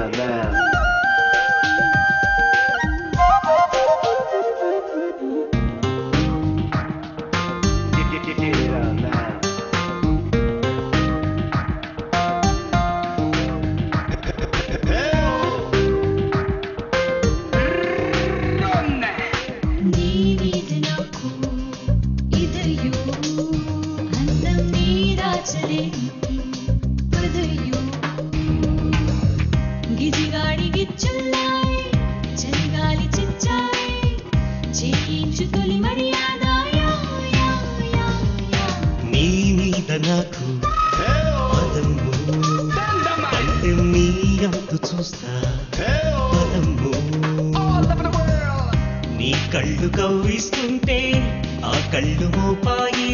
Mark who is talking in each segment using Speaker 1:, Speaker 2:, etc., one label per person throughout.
Speaker 1: around now. Get it around now.
Speaker 2: నీవిది నాకు ఇదయో అందం నీరాచలేను పదయో గిజిగాడి గిచ్చున్నాయి చలిగాలి చిచ్చాయి చేయించు తొలి మర్యాద
Speaker 3: నీ మీద నాకు పదము అంటే నీ అంతు చూస్తా పదము నీ కళ్ళు కవ్విస్తుంటే ఆ కళ్ళు మోపాయి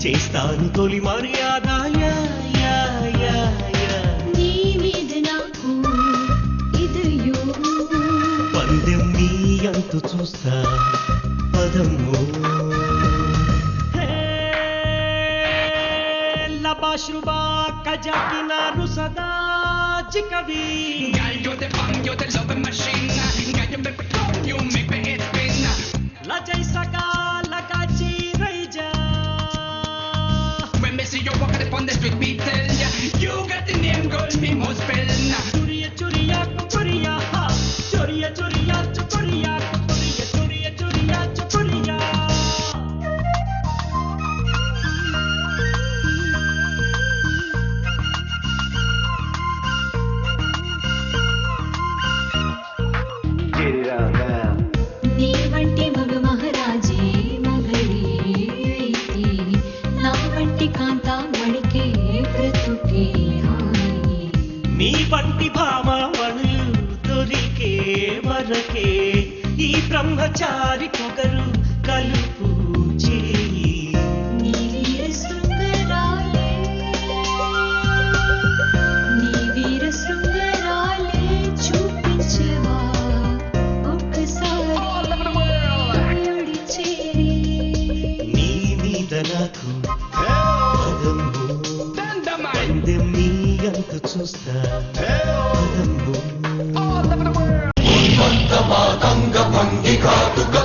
Speaker 3: చేస్తాను తొలి మర్యాద
Speaker 2: నీ మీద నాకు ఇదయో
Speaker 3: పందెం నీ అంతు చూస్తా పదము Labashruba kajakina rusada jikavi
Speaker 4: Girl, you're the fun, you're the loving machine. Girl, you make me talk, you make me head spin.
Speaker 3: La jaisaka lagachi raija
Speaker 4: When me see you walking upon the street, me tell ya, you got the name, girl, me must spell.
Speaker 3: churiya churiya churiya ha churiya churiya churiya churiya churiya churiya churiya
Speaker 1: Get it around now.
Speaker 2: నీ వంటి మగ మహారాజే మగళి అయితే నా వంటి కాంత మడికే బ్రతుకే హాయి
Speaker 3: నీ వంటి భామవనులు దొరికే వరకే ఈ బ్రహ్మచారి పొగరు కలుపు చేయి
Speaker 2: నీ వీర శృంగరాలే చూపించవా ఒక్కసారి ఒడి చేరి
Speaker 3: నీ మీద నాకు పదము పందెం నీ అంత చూస్తా పదము
Speaker 5: ఉన్మత్తమాతంగ భంగి కాటుగా